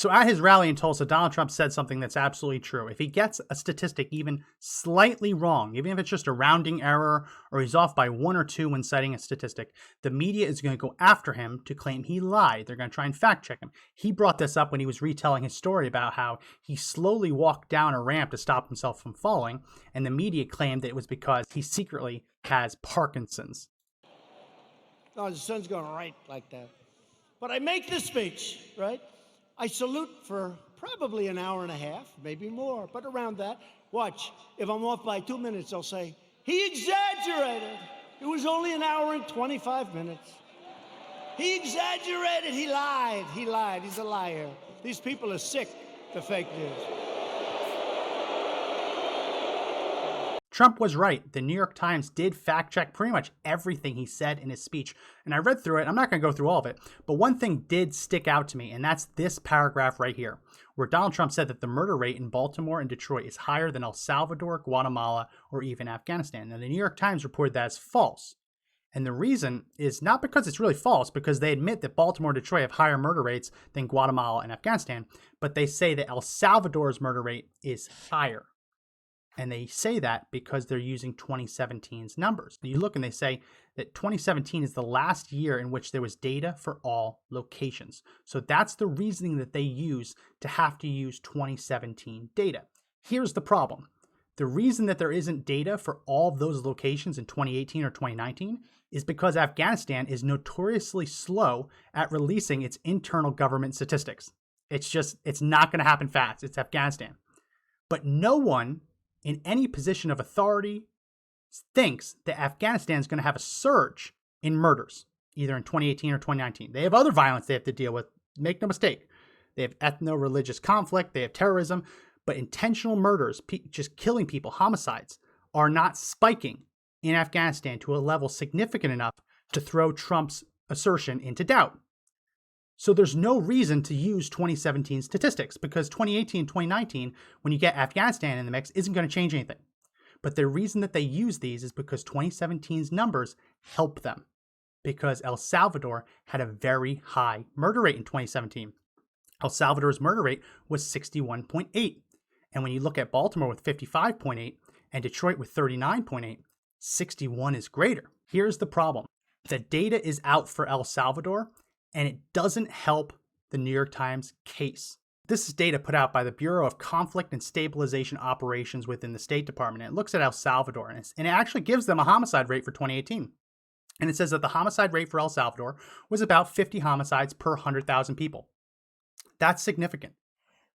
So at his rally in Tulsa, Donald Trump said something that's absolutely true. If he gets a statistic even slightly wrong, even if it's just a rounding error or he's off by 1 or 2 when citing a statistic, the media is going to go after him to claim he lied. They're going to try and fact check him. He brought this up when he was retelling his story about how he slowly walked down a ramp to stop himself from falling, and the media claimed that it was because he secretly has Parkinson's. No, the sun's going right like that. But I make this speech, right? I salute for probably an hour and a half, maybe more, but around that. Watch, if I'm off by 2 minutes, I'll say, he exaggerated. It was only an hour and 25 minutes. He exaggerated, he lied, he's a liar. These people are sick to fake news. Trump was right. The New York Times did fact check pretty much everything he said in his speech. And I read through it. I'm not going to go through all of it. But one thing did stick out to me, and that's this paragraph right here, where Donald Trump said that the murder rate in Baltimore and Detroit is higher than El Salvador, Guatemala, or even Afghanistan. Now, the New York Times reported that as false. And the reason is not because it's really false, because they admit that Baltimore and Detroit have higher murder rates than Guatemala and Afghanistan, but they say that El Salvador's murder rate is higher. And they say that because they're using 2017's numbers. You look and they say that 2017 is the last year in which there was data for all locations. So that's the reasoning that they use to have to use 2017 data. Here's the problem. The reason that there isn't data for all of those locations in 2018 or 2019 is because Afghanistan is notoriously slow at releasing its internal government statistics. It's not going to happen fast. It's Afghanistan. But no one in any position of authority thinks that Afghanistan is going to have a surge in murders, either in 2018 or 2019. They have other violence they have to deal with. Make no mistake. They have ethno-religious conflict. They have terrorism. But intentional murders, just killing people, homicides, are not spiking in Afghanistan to a level significant enough to throw Trump's assertion into doubt. So there's no reason to use 2017 statistics, because 2018 and 2019, when you get Afghanistan in the mix, isn't going to change anything. But the reason that they use these is because 2017's numbers help them, because El Salvador had a very high murder rate in 2017. El Salvador's murder rate was 61.8. And when you look at Baltimore with 55.8 and Detroit with 39.8, 61 is greater. Here's the problem. The data is out for El Salvador, and it doesn't help the New York Times case. This is data put out by the Bureau of Conflict and Stabilization Operations within the State Department. It looks at El Salvador, and it actually gives them a homicide rate for 2018. And it says that the homicide rate for El Salvador was about 50 homicides per 100,000 people. That's significant,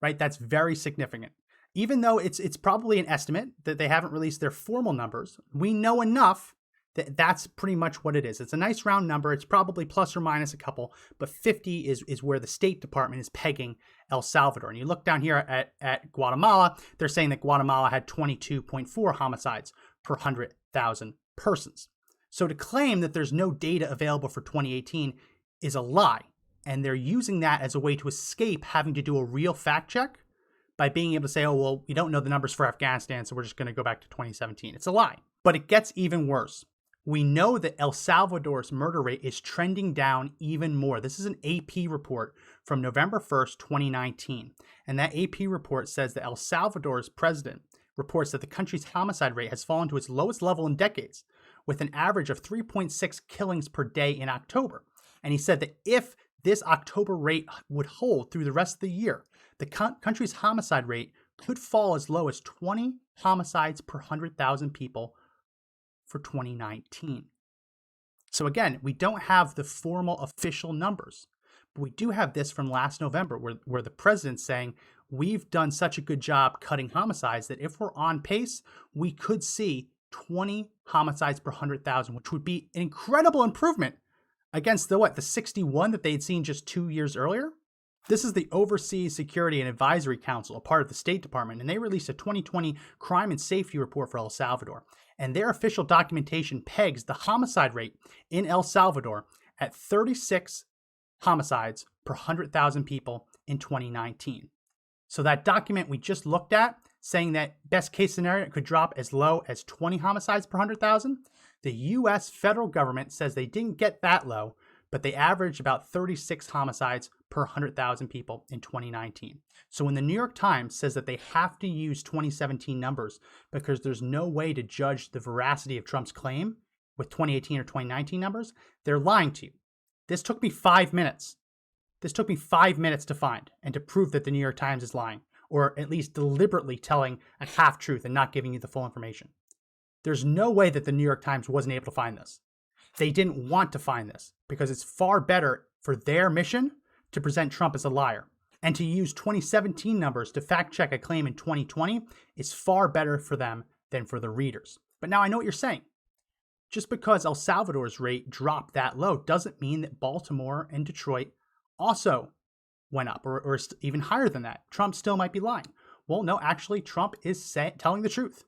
right? That's very significant. Even though it's probably an estimate that they haven't released their formal numbers, we know enough that's pretty much what it is. It's a nice round number. It's probably plus or minus a couple, but 50 is where the State Department is pegging El Salvador. And you look down here at Guatemala, they're saying that Guatemala had 22.4 homicides per 100,000 persons. So to claim that there's no data available for 2018 is a lie. And they're using that as a way to escape having to do a real fact check by being able to say, oh, well, we don't know the numbers for Afghanistan, so we're just going to go back to 2017. It's a lie. But it gets even worse. We know that El Salvador's murder rate is trending down even more. This is an AP report from November 1st, 2019. And that AP report says that El Salvador's president reports that the country's homicide rate has fallen to its lowest level in decades, with an average of 3.6 killings per day in October. And he said that if this October rate would hold through the rest of the year, the country's homicide rate could fall as low as 20 homicides per 100,000 people for 2019. So again, we don't have the formal official numbers, but we do have this from last November where the president's saying, we've done such a good job cutting homicides that if we're on pace, we could see 20 homicides per 100,000, which would be an incredible improvement against the 61 that they'd seen just 2 years earlier. This is the Overseas Security and Advisory Council, a part of the State Department, and they released a 2020 crime and safety report for El Salvador. And their official documentation pegs the homicide rate in El Salvador at 36 homicides per 100,000 people in 2019. So that document we just looked at, saying that best case scenario it could drop as low as 20 homicides per 100,000, the U.S. federal government says they didn't get that low, but they averaged about 36 homicides per 100,000 people in 2019. So when the New York Times says that they have to use 2017 numbers because there's no way to judge the veracity of Trump's claim with 2018 or 2019 numbers, they're lying to you. This took me 5 minutes. This took me 5 minutes to find and to prove that the New York Times is lying, or at least deliberately telling a half truth and not giving you the full information. There's no way that the New York Times wasn't able to find this. They didn't want to find this because it's far better for their mission to present Trump as a liar. And to use 2017 numbers to fact check a claim in 2020 is far better for them than for the readers. But now I know what you're saying. Just because El Salvador's rate dropped that low doesn't mean that Baltimore and Detroit also went up or even higher than that. Trump still might be lying. Well, no, actually, Trump is telling the truth.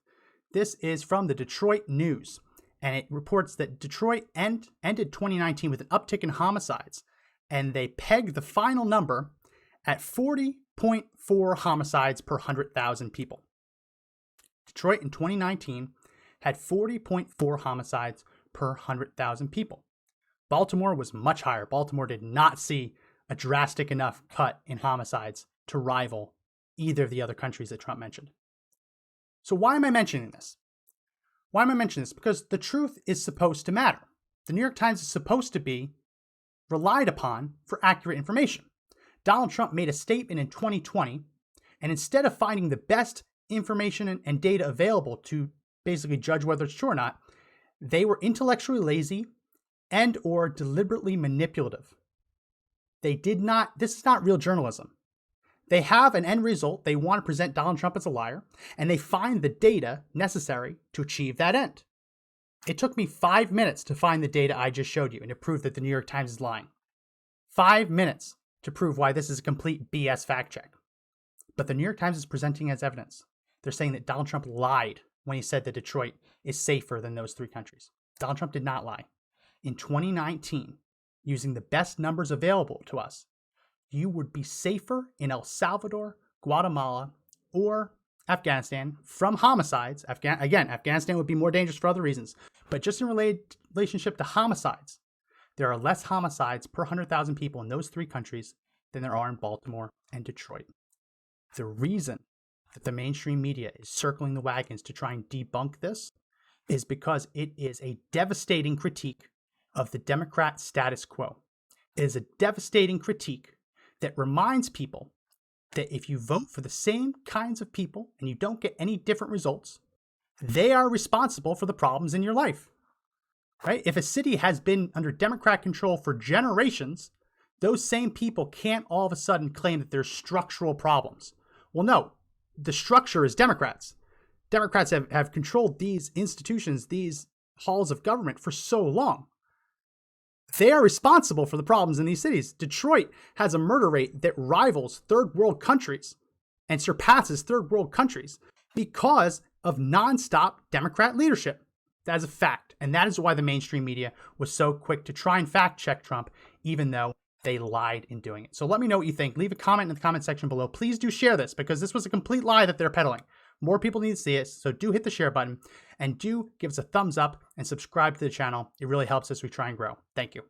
This is from the Detroit News, and it reports that Detroit ended 2019 with an uptick in homicides, and they pegged the final number at 40.4 homicides per 100,000 people. Detroit in 2019 had 40.4 homicides per 100,000 people. Baltimore was much higher. Baltimore did not see a drastic enough cut in homicides to rival either of the other countries that Trump mentioned. So why am I mentioning this? Why am I mentioning this? Because the truth is supposed to matter. The New York Times is supposed to be relied upon for accurate information. Donald Trump made a statement in 2020, and instead of finding the best information and data available to basically judge whether it's true or not, they were intellectually lazy and or deliberately manipulative. This is not real journalism. They have an end result. They want to present Donald Trump as a liar, and they find the data necessary to achieve that end. It took me 5 minutes to find the data I just showed you and to prove that the New York Times is lying. 5 minutes to prove why this is a complete BS fact check. But the New York Times is presenting as evidence. They're saying that Donald Trump lied when he said that Detroit is safer than those three countries. Donald Trump did not lie. In 2019, using the best numbers available to us, you would be safer in El Salvador, Guatemala, or Afghanistan from homicides. Afghanistan would be more dangerous for other reasons. But just in relationship to homicides, there are less homicides per 100,000 people in those three countries than there are in Baltimore and Detroit. The reason that the mainstream media is circling the wagons to try and debunk this is because it is a devastating critique of the Democrat status quo. It is a devastating critique that reminds people that if you vote for the same kinds of people and you don't get any different results, they are responsible for the problems in your life. Right? If a city has been under Democrat control for generations, those same people can't all of a sudden claim that there's structural problems. Well, no, the structure is Democrats. Democrats have controlled these institutions, these halls of government for so long. They are responsible for the problems in these cities. Detroit has a murder rate that rivals third world countries and surpasses third world countries because of nonstop Democrat leadership. That is a fact. And that is why the mainstream media was so quick to try and fact check Trump, even though they lied in doing it. So let me know what you think. Leave a comment in the comment section below. Please do share this because this was a complete lie that they're peddling. More people need to see it, so do hit the share button and do give us a thumbs up and subscribe to the channel. It really helps us as we try and grow. Thank you.